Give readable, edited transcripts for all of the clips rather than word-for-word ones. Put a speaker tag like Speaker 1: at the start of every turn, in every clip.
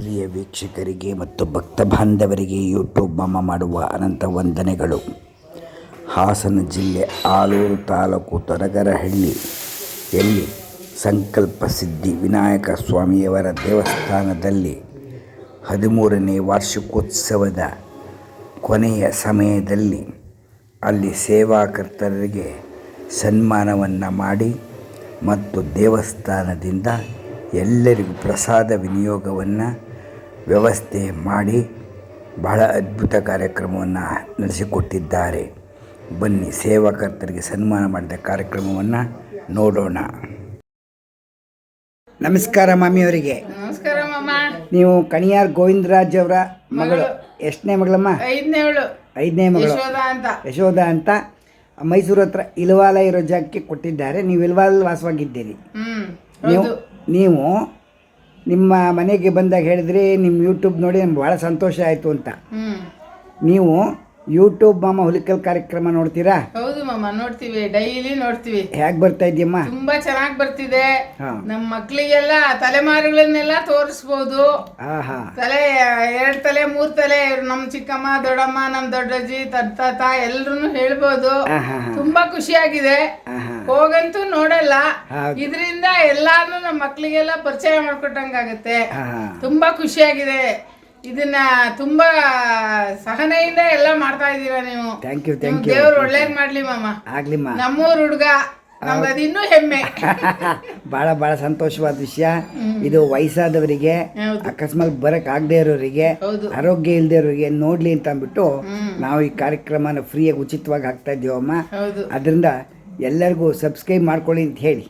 Speaker 1: ಪ್ರಿಯ ವೀಕ್ಷಕರಿಗೆ ಮತ್ತು ಭಕ್ತ ಬಾಂಧವರಿಗೆ ಯೂಟ್ಯೂಬ್ ಮಮ್ಮ ಮಾಡುವ ಅನಂತ ವಂದನೆಗಳು. ಹಾಸನ ಜಿಲ್ಲೆ ಆಲೂರು ತಾಲೂಕು ತೊರಗರಹಳ್ಳಿಯಲ್ಲಿ ಸಂಕಲ್ಪ ಸಿದ್ಧಿ ವಿನಾಯಕ ಸ್ವಾಮಿಯವರ ದೇವಸ್ಥಾನದಲ್ಲಿ 13ನೇ ವಾರ್ಷಿಕೋತ್ಸವದ ಕೊನೆಯ ಸಮಯದಲ್ಲಿ ಅಲ್ಲಿ ಸೇವಾಕರ್ತರಿಗೆ ಸನ್ಮಾನವನ್ನು ಮಾಡಿ ಮತ್ತು ದೇವಸ್ಥಾನದಿಂದ ಎಲ್ಲರಿಗೂ ಪ್ರಸಾದ ವಿನಿಯೋಗವನ್ನು ವ್ಯವಸ್ಥೆ ಮಾಡಿ ಬಹಳ ಅದ್ಭುತ ಕಾರ್ಯಕ್ರಮವನ್ನು ನಡೆಸಿಕೊಟ್ಟಿದ್ದಾರೆ. ಬನ್ನಿ ಸೇವಾಕರ್ತರಿಗೆ ಸನ್ಮಾನ ಮಾಡಿದ ಕಾರ್ಯಕ್ರಮವನ್ನು ನೋಡೋಣ. ನಮಸ್ಕಾರ ಮಾಮಿಯವರಿಗೆ.
Speaker 2: ನಮಸ್ಕಾರ ಮಾಮ.
Speaker 1: ನೀವು ಕಣಿಯಾರ್ ಗೋವಿಂದರಾಜ್ ಅವರ ಮಗಳು. ಎಷ್ಟನೇ ಮಗಳಮ್ಮ? ಐದನೇ ಮಗಳು ಯಶೋಧ ಅಂತ ಮೈಸೂರು ಹತ್ರ ಇಲ್ವಾಲ ಇರೋ ಜಾಗಕ್ಕೆ ಕೊಟ್ಟಿದ್ದಾರೆ. ನೀವು ಇಲ್ವಾಲ್ ವಾಸವಾಗಿದ್ದೀರಿ. ನೀವು ನಿಮ್ಮ ಮನೆಗೆ ಬಂದಾಗ ಹೇಳಿದ್ರಿ ನಿಮ್ಮ ಯೂಟ್ಯೂಬ್ ನೋಡಿ ನಮ್ಗೆ ಭಾಳ ಸಂತೋಷ ಆಯಿತು ಅಂತ. ನೀವು ಯೂಟ್ಯೂಬ್ ಮಾಮ ಹುಲಿಕಲ್ ಕಾರ್ಯಕ್ರಮ ನೋಡ್ತೀರಾ?
Speaker 2: ಹೌದು ಮಾಮ, ನೋಡ್ತೀವಿ, ಡೈಲಿ ನೋಡ್ತೀವಿ.
Speaker 1: ಹೇಗೆ ಬರ್ತಾ ಇದೆಯಮ್ಮ?
Speaker 2: ತುಂಬಾ ಚೆನ್ನಾಗಿ ಬರ್ತಿದೆ. ನಮ್ಮ ಮಕ್ಕಳಿಗೆಲ್ಲ ತಲೆಮಾರುಗಳನ್ನೆಲ್ಲ ತೋರಿಸ್ಬೋದು. ತಲೆ 2 ತಲೆ 3 ತಲೆ ನಮ್ ಚಿಕ್ಕಮ್ಮ, ದೊಡ್ಡಮ್ಮ, ನಮ್ ದೊಡ್ಡಜ್ಜಿ, ತಾತ ಎಲ್ರು ಹೇಳ್ಬೋದು. ತುಂಬಾ ಖುಷಿಯಾಗಿದೆ. ಹೋಗಂತೂ ನೋಡಲ್ಲ, ಇದರಿಂದ ಎಲ್ಲಾನು ನಮ್ಮ ಮಕ್ಕಳಿಗೆಲ್ಲ ಪರಿಚಯ ಮಾಡ್ಕೊಟ್ಟಂಗಾಗತ್ತೆ. ತುಂಬಾ ಖುಷಿಯಾಗಿದೆ. ಇದನ್ನ ತುಂಬಾ ಸಹನೆಯಿಂದ ಎಲ್ಲ ಮಾಡ್ತಾ ಇದ್ದೀರಾ ನೀವು.
Speaker 1: Thank you.
Speaker 2: ದೇವ್ರು ಒಳ್ಳೇದ್ ಮಾಡ್ಲಿ ಮಾಮ. ಆಗ್ಲಿಮ್ಮ. ನಮ್ಮೂರ್ ಹುಡುಗ, ನಮ್ಗೆ ಅದು ಇನ್ನೂ ಹೆಮ್ಮೆ.
Speaker 1: ಬಹಳ ಸಂತೋಷವಾದ ವಿಷಯ ಇದು. ವಯಸ್ಸಾದವರಿಗೆ, ಅಕಸ್ಮಾತ್ ಬರಕ್ ಆಗದೆ ಇರೋರಿಗೆ, ಆರೋಗ್ಯ ಇಲ್ಲದೆ ಇರೋರಿಗೆ ನೋಡ್ಲಿ ಅಂತ ಅಂದ್ಬಿಟ್ಟು ನಾವು ಈ ಕಾರ್ಯಕ್ರಮನ ಫ್ರೀಯಾಗಿ ಉಚಿತವಾಗಿ ಹಾಕ್ತಾ ಇದ್ದೀವಮ್ಮ. ಅದರಿಂದ ಎಲ್ಲರಿಗೂ ಸಬ್ಸ್ಕ್ರೈಬ್ ಮಾಡ್ಕೊಳ್ಳಿ ಅಂತ ಹೇಳಿ.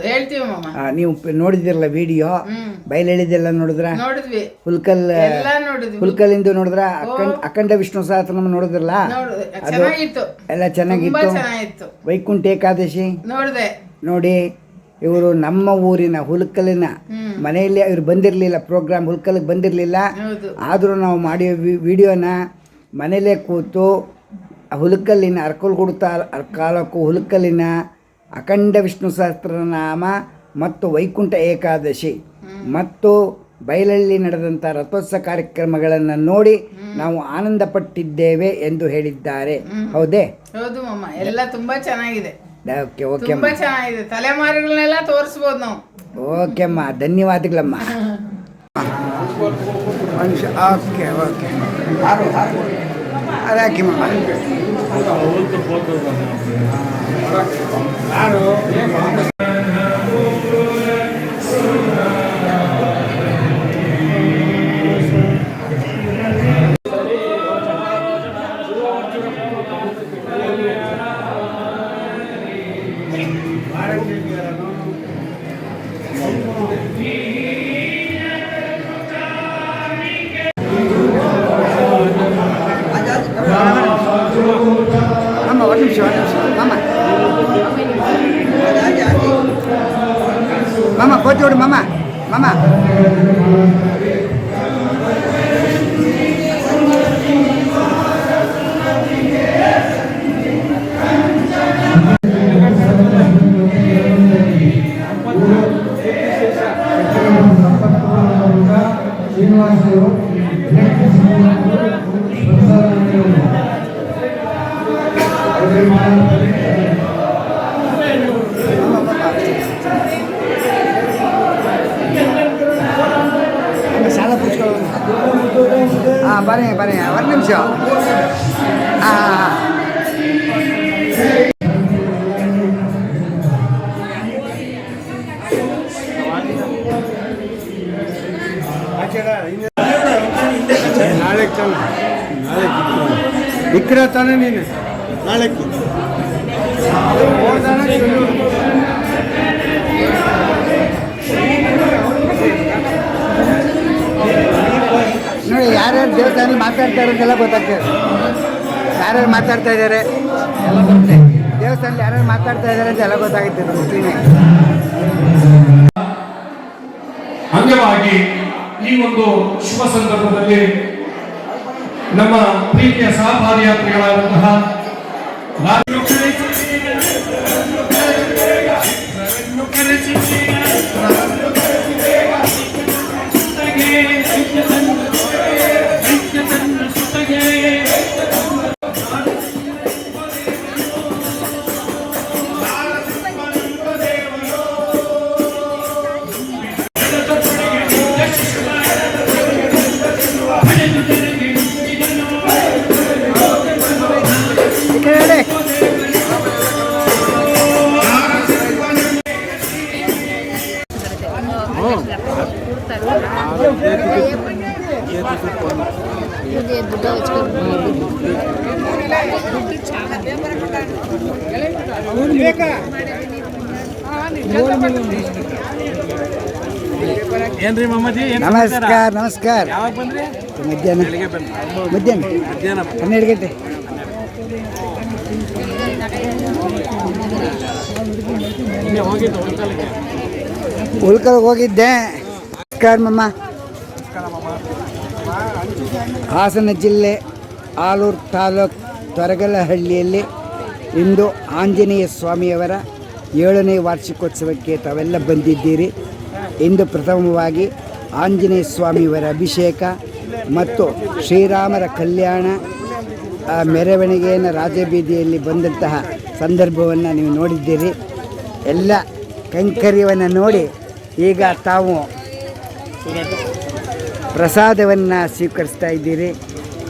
Speaker 2: ಹೇಳ್ತೀವಿ ಮಾಮ.
Speaker 1: ನೀವು ನೋಡಿದಿರಲ್ಲ ವಿಡಿಯೋ, ಬಯಲೆಳಿದೆಲ್ಲ ನೋಡಿದ್ರ? ಹುಲ್ಕಲ್ಲಿಂದ ನೋಡಿದ್ರ? ಅಖಂಡ ವಿಷ್ಣು ಸಹಸ್ರನಾಮ ನೋಡಿದ್ರಲ್ಲ? ಅದು ಎಲ್ಲ ಚೆನ್ನಾಗಿತ್ತು. ವೈಕುಂಠ ಏಕಾದಶಿ ನೋಡಿ. ಇವರು ನಮ್ಮ ಊರಿನ ಹುಲ್ಕಲ್ಲಿನ ಮನೆಯಲ್ಲಿ ಇವ್ರು ಬಂದಿರಲಿಲ್ಲ, ಪ್ರೋಗ್ರಾಮ್ ಹುಲ್ಕಲ್ಗೆ ಬಂದಿರಲಿಲ್ಲ. ಆದರೂ ನಾವು ಮಾಡಿರೋ ವಿಡಿಯೋನ ಮನೇಲೇ ಕೂತು ಹುಲ್ಕಲ್ಲಿನ ಅರ್ಕಲ್ಗೂಡು ತಾಲೂಕು ಹುಲ್ಕಲ್ಲಿನ ಅಖಂಡ ವಿಷ್ಣು ಸಹಸ್ರನಾಮ ಮತ್ತು ವೈಕುಂಠ ಏಕಾದಶಿ ಮತ್ತು ಬಯಲಲ್ಲಿ ನಡೆದಂಥ ರಥೋತ್ಸವ ಕಾರ್ಯಕ್ರಮಗಳನ್ನು ನೋಡಿ ನಾವು ಆನಂದ ಪಟ್ಟಿದ್ದೇವೆ ಎಂದು ಹೇಳಿದ್ದಾರೆ. ಹೌದೇ?
Speaker 2: ಹೌದು ಮಾಮ, ಎಲ್ಲ ತುಂಬಾ ಚೆನ್ನಾಗಿದೆ.
Speaker 1: ಓಕೆ
Speaker 2: ತುಂಬಾ ಚೆನ್ನಾಗಿದೆ. ತಲೆಮಾರುಗಳನ್ನೆಲ್ಲ ತೋರಿಸ್ಬೋದು ನಾವು.
Speaker 1: ಓಕೆ ಅಮ್ಮ, ಧನ್ಯವಾದಗಳಮ್ಮ. ಓಕೆ ಅದಾಕಿ ಮಮ್ಮ. ಮಾಮ ಕೋಚೋಡು ಮಾಮ. ಬರೀ 1 ನಿಮಿಷ. ನಾಳೆ ಇಕ್ರ ತಾನೆ ನೀನು ನಾಳೆ ನೋಡಿ. ಯಾರ್ಯಾರು ದೇವಸ್ಥಾನದಲ್ಲಿ ಮಾತಾಡ್ತಾ ಇರೋದೆಲ್ಲ ಗೊತ್ತಾಗ್ತದೆ. ಯಾರ್ಯಾರು ಮಾತಾಡ್ತಾ ಇದ್ದಾರೆ ಎಲ್ಲ ಬರುತ್ತೆ. ದೇವಸ್ಥಾನದಲ್ಲಿ ಯಾರ್ಯಾರು ಮಾತಾಡ್ತಾ ಇದ್ದಾರೆ ಅಂತ ಎಲ್ಲ ಗೊತ್ತಾಗುತ್ತೆ. ಮುಸ್ಲಿಮೇ
Speaker 3: ಅಂಗವಾಗಿ ಈ ಒಂದು ಶುಭ ಸಂದರ್ಭದಲ್ಲಿ ನಮ್ಮ ಪ್ರೀತಿಯ ಸಹಪಾದಯಾತ್ರಿಗಳಾದಂತಹ
Speaker 4: ಏನ್ರಿ ಮಾಮಾಜಿ
Speaker 1: ನಮಸ್ಕಾರ ನಮಸ್ಕಾರ.
Speaker 4: ಯಾವಾಗ ಬಂದ್ರಿ?
Speaker 1: ಮಧ್ಯಾಹ್ನ ಮಧ್ಯಾಹ್ನ 12 ಗಂಟೆ. ಉಳ್ಕಲ್ಗೆ ಹೋಗಿದ್ದೆ. ನಮಸ್ಕಾರ ಮಮ್ಮ. ಹಾಸನ ಜಿಲ್ಲೆ ಆಲೂರು ತಾಲೂಕು ತೊರಗಲಹಳ್ಳಿಯಲ್ಲಿ ಇಂದು ಆಂಜನೇಯ ಸ್ವಾಮಿಯವರ 7ನೇ ವಾರ್ಷಿಕೋತ್ಸವಕ್ಕೆ ತಾವೆಲ್ಲ ಬಂದಿದ್ದೀರಿ. ಇಂದು ಪ್ರಥಮವಾಗಿ ಆಂಜನೇಯ ಸ್ವಾಮಿಯವರ ಅಭಿಷೇಕ ಮತ್ತು ಶ್ರೀರಾಮರ ಕಲ್ಯಾಣ ಮೆರವಣಿಗೆಯನ್ನು ರಾಜಬೀದಿಯಲ್ಲಿ ಬಂದಂತಹ ಸಂದರ್ಭವನ್ನು ನೀವು ನೋಡಿದ್ದೀರಿ. ಎಲ್ಲ ಕೈಂಕರ್ಯವನ್ನು ನೋಡಿ ಈಗ ತಾವು ಪ್ರಸಾದವನ್ನು ಸ್ವೀಕರಿಸ್ತಾ ಇದ್ದೀರಿ.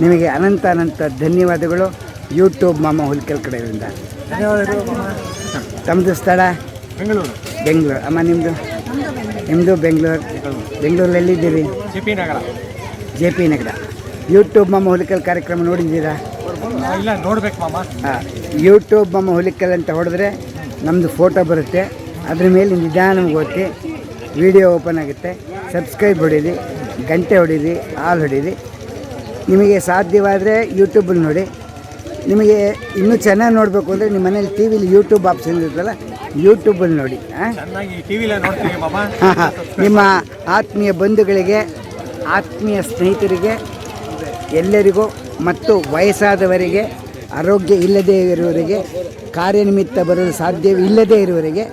Speaker 1: ನಿಮಗೆ ಅನಂತ ಅನಂತ ಧನ್ಯವಾದಗಳು ಯೂಟ್ಯೂಬ್ ಮಾಮ ಹುಲ್ಕಲ್ ಕಡೆಯಿಂದ. ತಮ್ಮದು ಸ್ಥಳ ಬೆಂಗಳೂರು. ಅಮ್ಮ ನಿಮ್ಮದು ಬೆಂಗಳೂರಲ್ಲಿದ್ದೀರಿ? ಜೆ ಪಿ ನಗರ. ಯೂಟ್ಯೂಬ್ ಮಾಮ ಹುಲಿಕಲ್ ಕಾರ್ಯಕ್ರಮ ನೋಡಿದ್ದೀರಾ?
Speaker 4: ಇಲ್ಲ, ನೋಡ್ಬೇಕು ಮಾಮ.
Speaker 1: ಯೂಟ್ಯೂಬ್ ಮಾಮ ಹುಲಿಕಲ್ ಅಂತ ಹೊಡೆದ್ರೆ ನಮ್ಮದು ಫೋಟೋ ಬರುತ್ತೆ. ಅದ್ರ ಮೇಲೆ ನಿಧಾನವಾಗಿ ಓದಿ ವಿಡಿಯೋ ಓಪನ್ ಆಗುತ್ತೆ. ಸಬ್ಸ್ಕ್ರೈಬ್ ಹೊಡೀರಿ, ಗಂಟೆ ಹೊಡೀರಿ, ಆಲ್ ಹೊಡೀರಿ. ನಿಮಗೆ ಸಾಧ್ಯವಾದರೆ ಯೂಟ್ಯೂಬಲ್ಲಿ ನೋಡಿ. ನಿಮಗೆ ಇನ್ನೂ ಚೆನ್ನಾಗಿ ನೋಡಬೇಕು ಅಂದರೆ ನಿಮ್ಮ ಮನೇಲಿ ಟಿ ವಿಲಿ ಯೂಟ್ಯೂಬ್ ಆಪ್ಷನ್ ಇರುತ್ತಲ್ಲ, ಯೂಟ್ಯೂಬಲ್ಲಿ ನೋಡಿ. ನಿಮ್ಮ ಆತ್ಮೀಯ ಬಂಧುಗಳಿಗೆ, ಆತ್ಮೀಯ ಸ್ನೇಹಿತರಿಗೆ, ಎಲ್ಲರಿಗೂ ಮತ್ತು ವಯಸ್ಸಾದವರಿಗೆ, ಆರೋಗ್ಯ ಇಲ್ಲದೇ ಇರುವವರಿಗೆ, ಕಾರ್ಯನಿಮಿತ್ತ ಬರಲು ಸಾಧ್ಯವಿಲ್ಲದೇ ಇರುವವರಿಗೆ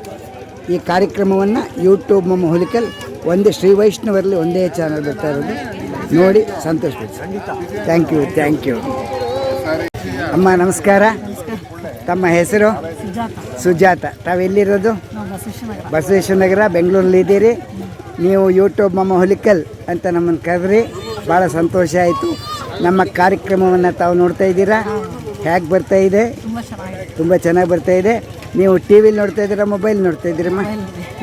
Speaker 1: ಈ ಕಾರ್ಯಕ್ರಮವನ್ನು ಯೂಟ್ಯೂಬ್ ಮಮ್ಮ ಹುಲಿಕಲ್ ಒಂದೇ ಶ್ರೀ ವೈಷ್ಣವರಲ್ಲಿ ಒಂದೇ ಚಾನಲ್ ಬರ್ತಾ ಇರೋದು ನೋಡಿ ಸಂತೋಷಪಡಿಸಿ. Thank you. ಅಮ್ಮ ನಮಸ್ಕಾರ. ತಮ್ಮ ಹೆಸರು? ಸುಜಾತ. ತಾವೆಲ್ಲಿರೋದು? ಬಸವೇಶ್ವರ ನಗರ, ಬೆಂಗಳೂರಲ್ಲಿದ್ದೀರಿ. ನೀವು ಯೂಟ್ಯೂಬ್ ಮಮ್ಮ ಹುಲಿಕಲ್ ಅಂತ ನಮ್ಮನ್ನು ಕರೆದ್ರಿ, ಭಾಳ ಸಂತೋಷ ಆಯಿತು. ನಮ್ಮ ಕಾರ್ಯಕ್ರಮವನ್ನು ತಾವು ನೋಡ್ತಾ ಇದ್ದೀರಾ? ಹೇಗೆ ಬರ್ತಾ ಇದೆ? ತುಂಬ ಚೆನ್ನಾಗಿ ಬರ್ತಾ ಇದೆ. ನೀವು ಟಿ ವಿಲಿ ನೋಡ್ತಾ ಇದ್ದೀರಾ, ಮೊಬೈಲ್ ನೋಡ್ತಾ ಇದ್ದೀರಮ್ಮ?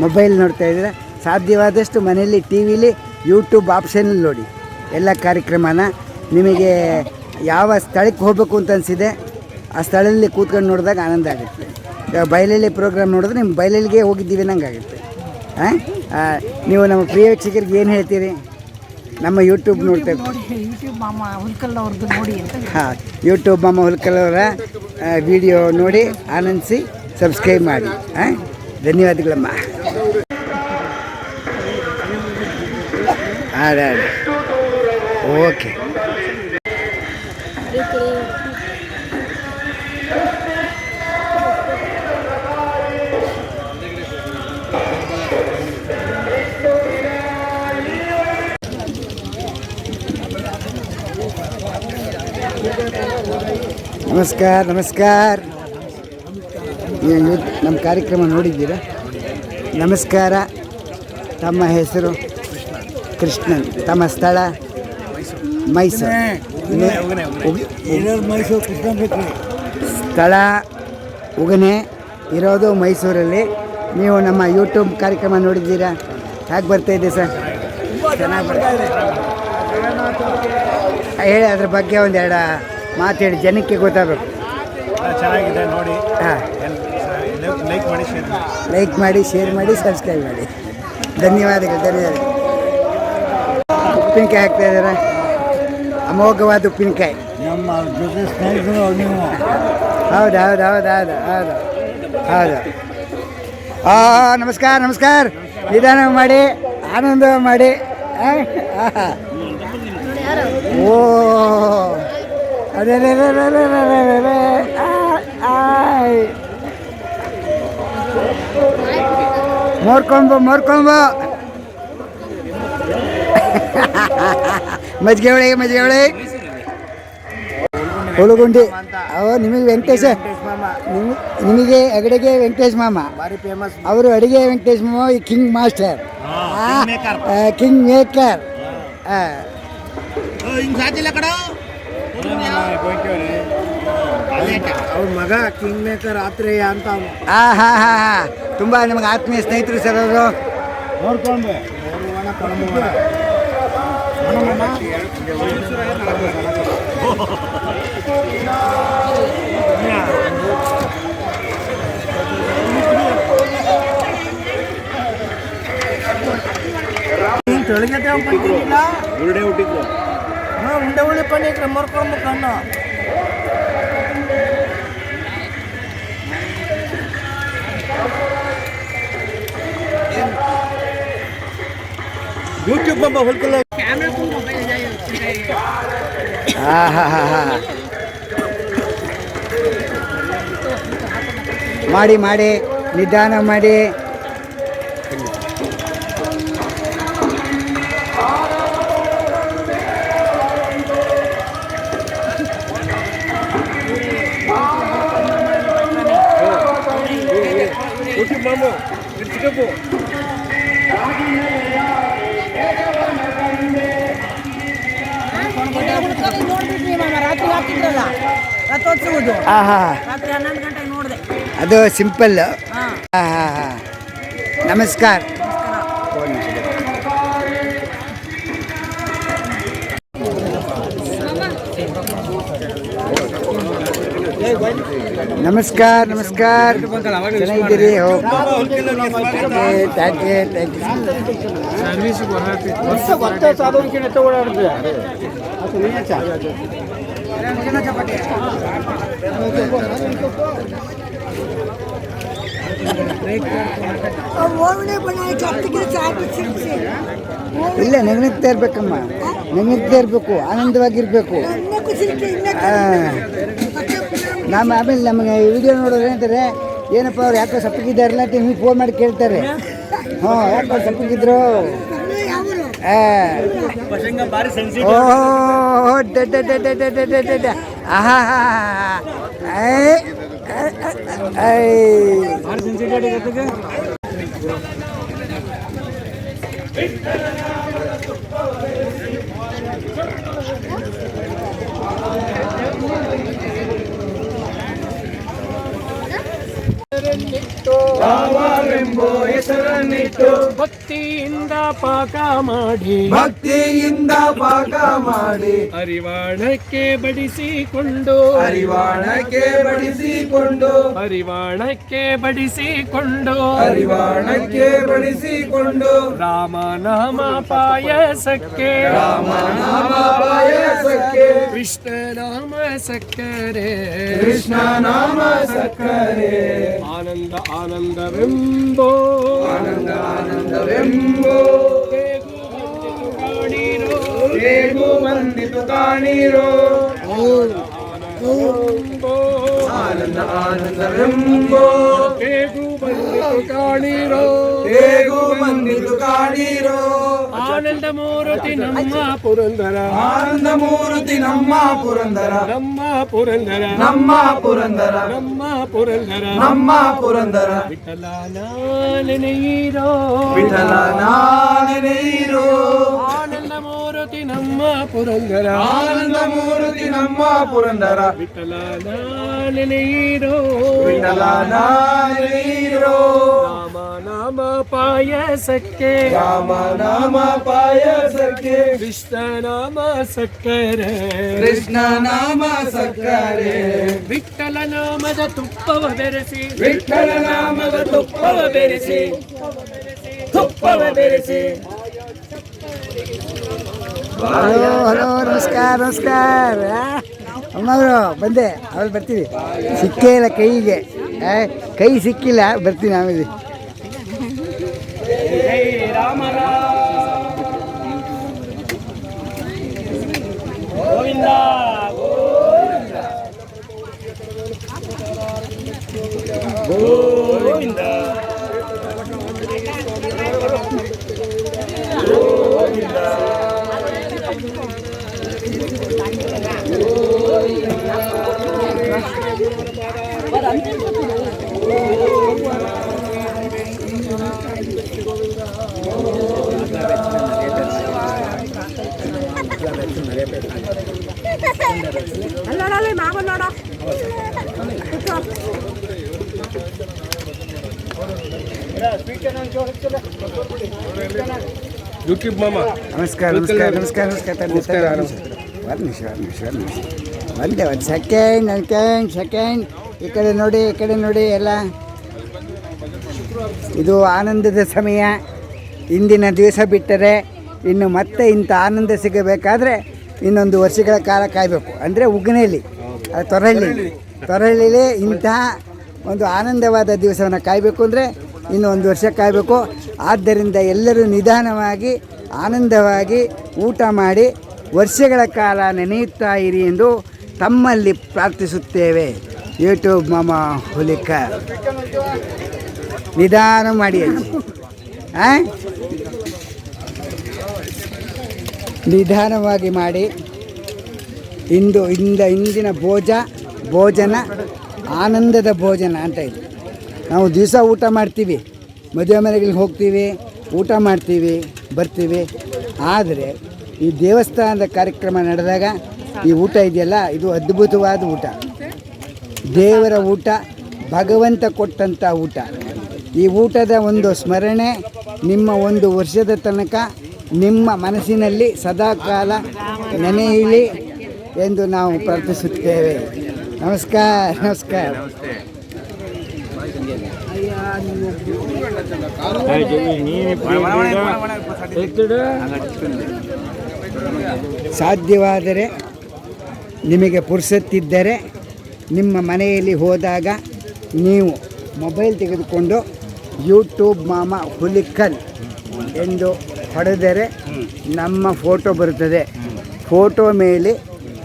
Speaker 1: ಮೊಬೈಲ್ ನೋಡ್ತಾ ಇದ್ದೀರಾ? ಸಾಧ್ಯವಾದಷ್ಟು ಮನೆಯಲ್ಲಿ ಟಿ ವಿಲಿ ಯೂಟ್ಯೂಬ್ ಆಪ್ಷನಲ್ಲಿ ನೋಡಿ ಎಲ್ಲ ಕಾರ್ಯಕ್ರಮನ. ನಿಮಗೆ ಯಾವ ಸ್ಥಳಕ್ಕೆ ಹೋಗಬೇಕು ಅಂತ ಅನಿಸಿದೆ ಆ ಸ್ಥಳದಲ್ಲಿ ಕೂತ್ಕೊಂಡು ನೋಡಿದಾಗ ಆನಂದ ಆಗುತ್ತೆ. ಬಯಲಲ್ಲಿ ಪ್ರೋಗ್ರಾಮ್ ನೋಡಿದ್ರೆ ನಿಮ್ಮ ಬಯಲಲ್ಲಿಗೆ ಹೋಗಿದ್ದೀವಿ ನಂಗೆ ಆಗುತ್ತೆ. ನೀವು ನಮ್ಮ ಪ್ರಿಯ ವೀಕ್ಷಕರಿಗೆ ಏನು ಹೇಳ್ತೀರಿ? ನಮ್ಮ ಯೂಟ್ಯೂಬ್ ನೋಡ್ತಾ
Speaker 5: ಯೂಟ್ಯೂಬ್ ಮಾಮ ಹುಲ್ಕಲ್ ಅವ್ರದ್ದು ನೋಡಿ ಅಂತ.
Speaker 1: ಯೂಟ್ಯೂಬ್ ಮಾಮ ಹುಲ್ಕಲ್ ಅವರ ವಿಡಿಯೋ ನೋಡಿ ಆನಂದಿಸಿ ಸಬ್ಸ್ಕ್ರೈಬ್ ಮಾಡಿ. ಧನ್ಯವಾದಗಳಮ್ಮ. ಓಕೆ. ನಮಸ್ಕಾರ. ನೀವು ನಮ್ಮ ಕಾರ್ಯಕ್ರಮ ನೋಡಿದ್ದೀರಾ? ನಮಸ್ಕಾರ. ತಮ್ಮ ಹೆಸರು? ಕೃಷ್ಣನ್. ತಮ್ಮ ಸ್ಥಳ? ಮೈಸೂರು. ಸ್ಥಳ ಉಗನೆ, ಇರೋದು ಮೈಸೂರಲ್ಲಿ. ನೀವು ನಮ್ಮ ಯೂಟ್ಯೂಬ್ ಕಾರ್ಯಕ್ರಮ ನೋಡಿದ್ದೀರಾ? ಹೇಗೆ ಬರ್ತಾಯಿದೆ ಸರ್? ಚೆನ್ನಾಗಿ ಬರ್ತಾಯಿದೆ. ಹೇಳಿ, ಅದ್ರ ಬಗ್ಗೆ ಒಂದೆರಡು ಮಾತು ಹೇಳಿ, ಜನಕ್ಕೆ ಗೊತ್ತಾಗಬೇಕು.
Speaker 4: ಚೆನ್ನಾಗಿದೆ ನೋಡಿ.
Speaker 1: ಲೈಕ್ ಮಾಡಿ, ಶೇರ್ ಮಾಡಿ, ಸಬ್ಸ್ಕ್ರೈಬ್ ಮಾಡಿ. ಧನ್ಯವಾದಗಳು. ಉಪ್ಪಿನಕಾಯಿ ಹಾಕ್ತಾ ಇದ್ದಾರೆ, ಅಮೋಘವಾದ ಉಪ್ಪಿನಕಾಯಿ.
Speaker 4: ನಮ್ಮ ಜೊತೆ ಸ್ನೇಹಿತರು ನೀವು.
Speaker 1: ಹೌದು. ನಮಸ್ಕಾರ. ನಿಧಾನ ಮಾಡಿ, ಆನಂದ ಮಾಡಿ. ಓ ಅದೇ ಮೋರ್ಕೊಂಬ ಮಜ್ಜಿಗೆ ಹೊಳೆ ಹುಳುಗುಂಡಿ. ನಿಮಗೆ ವೆಂಕಟೇಶ, ನಿಮಗೆ ಅಗಡೆಗೆ ವೆಂಕಟೇಶ್ ಮಾಮ, ಅವರು ಅಡಿಗೆ ವೆಂಕಟೇಶ್ ಮಾಮ, ಈ ಕಿಂಗ್ ಮಾಸ್ಟರ್, ಕಿಂಗ್ ಮೇಕರ್.
Speaker 4: ಅವ್ರ ಮಗ ಕಿಂಗ್ ಮೇಕರ್ ಆತ್ರೇಯ ಅಂತ.
Speaker 1: ತುಂಬ ನಮಗೆ ಆತ್ಮೀಯ ಸ್ನೇಹಿತರು ಸರ್ ಅವರು.
Speaker 4: ನೋಡ್ಕೊಂಡು ಉರುಡೆ ಹುಟ್ಟಿದ್ರು
Speaker 5: ಉಂಡೆ ಉಳ್ಳಿ ಪನ್ನೀಕ್ರೆ ಮರ್ಕೊಂಡು ಕಣ್ಣು
Speaker 4: ಯೂಟ್ಯೂಬ್ ಬಂಬ ಹುಲ್ಕಲ್ಲ
Speaker 1: ಮಾಡಿ ಮಾಡಿ ನಿಧಾನ ಮಾಡಿ.
Speaker 4: ಯೂಟ್ಯೂಬ್ ಬಂಬ ಚಿಕ್ಕಪ್ಪು
Speaker 5: ನೋಡ್ಬಿಟ್ರಿ ಮಾಮ, ರಾತ್ರಿ ಹಾಕಿದ್ರಲ್ಲ ರಥೋತ್ಸವದ್ದು,
Speaker 1: ಆಹಾ,
Speaker 5: ರಾತ್ರಿ 11 ಗಂಟೆಗೆ ನೋಡಿದೆ.
Speaker 1: ಅದು ಸಿಂಪಲ್.
Speaker 5: ಹಾಂ,
Speaker 1: ನಮಸ್ಕಾರ. ನಮಸ್ಕಾರ ನಮಸ್ಕಾರ, ಚೆನ್ನಾಗಿದ್ದೀರಿ? Thank you. ಇಲ್ಲ, ನಗ್ನಗ್ತಾ ಇರ್ಬೇಕಮ್ಮ, ನಗ್ನಗ್ತಾ ಇರಬೇಕು, ಆನಂದವಾಗಿರ್ಬೇಕು. ನಮ್ಮ ಆಮೇಲೆ ನಮಗೆ ವಿಡಿಯೋ ನೋಡೋರು ಏನಂತಾರೆ, ಏನಪ್ಪ ಅವ್ರು ಯಾಕೋ ಸಪ್ಪಗಿದ್ದಾರಲ್ಲ ಅಂತ ನಿಮಗೆ ಫೋನ್ ಮಾಡಿ ಕೇಳ್ತಾರೆ. ಹಾಂ, ಯಾಕೋ ಸಪ್ಪಗಿದ್ರು? ಓಹೋ, ಆಹಾ,
Speaker 3: ರಾಮರೆಂಬೋ ಹೆಸರನ್ನಿಟ್ಟು ಭಕ್ತಿಯಿಂದ ಪಾಕ ಮಾಡಿ ಹರಿವಾಣಕ್ಕೆ ಬಡಿಸಿಕೊಂಡು ರಾಮನಾಮ ಪಾಯಸಕ್ಕೆ ಕೃಷ್ಣ ನಾಮ ಸಕ್ಕರೆ ಆನಂದ ಆನಂದವೆಂಬೋ ಹೇಗೂ ಬಂದಿತು ಕಾಣಿರೋ ಆನಂದ ಆನಂದವೆಂಬೋ ಹೇಗೂ ಬಂದಿತು ಕಾಣಿರೋ ಆನಂದ ಮೂರ್ತಿ ನಮ್ಮ ಪುರಂದರ ವಿಠಲನ ನೆನೆಯಿರೋ ಆನಂದ ಮೂರ್ತಿ ನಮ್ಮ ಪುರಂದರ ವಿಠಲನ ನೆನೆಯಿರೋ ರಾಮ ನಾಮ ಪಾಯಸಕ್ಕೆ ಕೃಷ್ಣ ನಾಮ ಸಕ್ಕರೆ ವಿಠಲ ನಾಮದ ತುಪ್ಪವ ಬೆರೆಸಿ
Speaker 1: ಹಲೋ ಹಲೋ, ನಮಸ್ಕಾರ. ಅಮ್ಮವರು ಬಂದೆ, ಆಮೇಲೆ ಬರ್ತೀವಿ. ಸಿಕ್ಕೇ ಇಲ್ಲ ಕೈಗೆ, ಕೈ ಸಿಕ್ಕಿಲ್ಲ, ಬರ್ತೀನಿ ಆಮೇಲೆ.
Speaker 5: ಅಲ್ಲೋಡಲ್ಲಿ ಮಾವ ನೋಡ
Speaker 4: ಯೂಟ್ಯೂಬ್ ಮಾಮ
Speaker 1: ನಮಸ್ಕಾರ ನಮಸ್ಕಾರ ನಮಸ್ಕಾರ ನಮಸ್ಕಾರ ಒಂದೇ ಒಂದು ಸೆಕೆಂಡ್ ಈ ಕಡೆ ನೋಡಿ ಎಲ್ಲ. ಇದು ಆನಂದದ ಸಮಯ. ಇಂದಿನ ದಿವಸ ಬಿಟ್ಟರೆ ಇನ್ನು ಮತ್ತೆ ಇಂಥ ಆನಂದ ಸಿಗಬೇಕಾದ್ರೆ ಇನ್ನೊಂದು ವರ್ಷಗಳ ಕಾಲ ಕಾಯಬೇಕು. ಅಂದರೆ ಉಗ್ನೆಯಲ್ಲಿ ತೊರಹಳ್ಳಿಲಿ ಇಂತಹ ಒಂದು ಆನಂದವಾದ ದಿವಸವನ್ನು ಕಾಯಬೇಕು ಅಂದರೆ ಇನ್ನು ಒಂದು ವರ್ಷ ಕಾಯಬೇಕು. ಆದ್ದರಿಂದ ಎಲ್ಲರೂ ನಿಧಾನವಾಗಿ ಆನಂದವಾಗಿ ಊಟ ಮಾಡಿ ವರ್ಷಗಳ ಕಾಲ ನೆನೆಯುತ್ತಾ ಇರಿ ಎಂದು ತಮ್ಮಲ್ಲಿ ಪ್ರಾರ್ಥಿಸುತ್ತೇವೆ. ಯೂಟ್ಯೂಬ್ ಮಾಮ ಹುಲಿಕರ್ ನಿಧಾನ ಮಾಡಿ ನಿಧಾನವಾಗಿ ಮಾಡಿ. ಇಂದಿನ ಭೋಜನ ಆನಂದದ ಭೋಜನ ಅಂತ ಇದೆ. ನಾವು ದಿವಸ ಊಟ ಮಾಡ್ತೀವಿ, ಮದುವೆ ಮನೆಗಳಿಗೆ ಹೋಗ್ತೀವಿ, ಊಟ ಮಾಡ್ತೀವಿ, ಬರ್ತೀವಿ. ಆದರೆ ಈ ದೇವಸ್ಥಾನದ ಕಾರ್ಯಕ್ರಮ ನಡೆದಾಗ ಈ ಊಟ ಇದೆಯಲ್ಲ, ಇದು ಅದ್ಭುತವಾದ ಊಟ, ದೇವರ ಊಟ, ಭಗವಂತ ಕೊಟ್ಟಂಥ ಊಟ. ಈ ಊಟದ ಒಂದು ಸ್ಮರಣೆ ನಿಮ್ಮ ಒಂದು ವರ್ಷದ ತನಕ ನಿಮ್ಮ ಮನಸ್ಸಿನಲ್ಲಿ ಸದಾಕಾಲ ನೆನೆಯಲಿ ಎಂದು ನಾವು ಪ್ರಾರ್ಥಿಸುತ್ತೇವೆ. ನಮಸ್ಕಾರ. ಸಾಧ್ಯವಾದರೆ ನಿಮಗೆ ಪುರ್ಸತ್ತಿದ್ದರೆ ನಿಮ್ಮ ಮನೆಯಲ್ಲಿ ಹೋದಾಗ ನೀವು ಮೊಬೈಲ್ ತೆಗೆದುಕೊಂಡು ಯೂಟ್ಯೂಬ್ ಮಾಮ ಹುಲಿಕಲ್ ಎಂದು ಹೊಡೆದರೆ ನಮ್ಮ ಫೋಟೋ ಬರುತ್ತದೆ. ಫೋಟೋ ಮೇಲೆ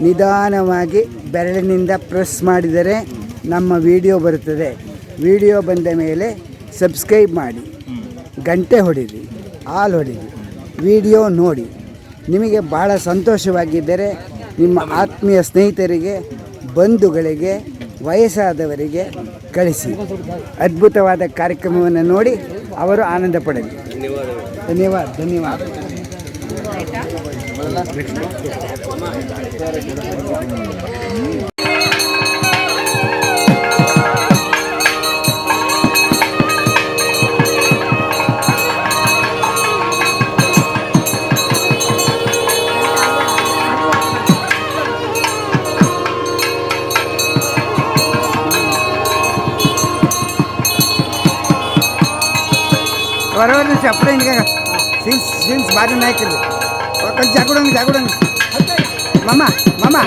Speaker 1: ನಿಧಾನವಾಗಿ ಬೆರಳಿನಿಂದ ಪ್ರೆಸ್ ಮಾಡಿದರೆ ನಮ್ಮ ವಿಡಿಯೋ ಬರುತ್ತದೆ. ವಿಡಿಯೋ ಬಂದ ಮೇಲೆ ಸಬ್ಸ್ಕ್ರೈಬ್ ಮಾಡಿ, ಗಂಟೆ ಹೊಡೀರಿ, ಆಲ್ ಹೊಡೀರಿ, ವಿಡಿಯೋ ನೋಡಿ. ನಿಮಗೆ ಭಾಳ ಸಂತೋಷವಾಗಿದ್ದರೆ ನಿಮ್ಮ ಆತ್ಮೀಯ ಸ್ನೇಹಿತರಿಗೆ, ಬಂಧುಗಳಿಗೆ, ವಯಸ್ಸಾದವರಿಗೆ ಕಳಿಸಿ. ಅದ್ಭುತವಾದ ಕಾರ್ಯಕ್ರಮವನ್ನು ನೋಡಿ ಅವರು ಆನಂದ ಪಡಲಿ. ಧನ್ಯವಾದ. बरोबर नाही आपलं नाही का सीन्स भारी नाही केलं जागुडंग मामा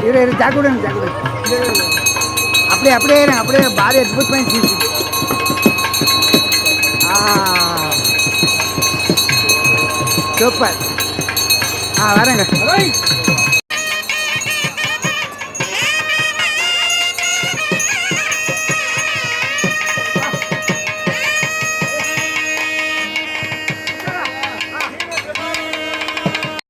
Speaker 1: इरे जागुडंग आपले भारी अद्भुतమైన सीन्स సూపర్ వరంగా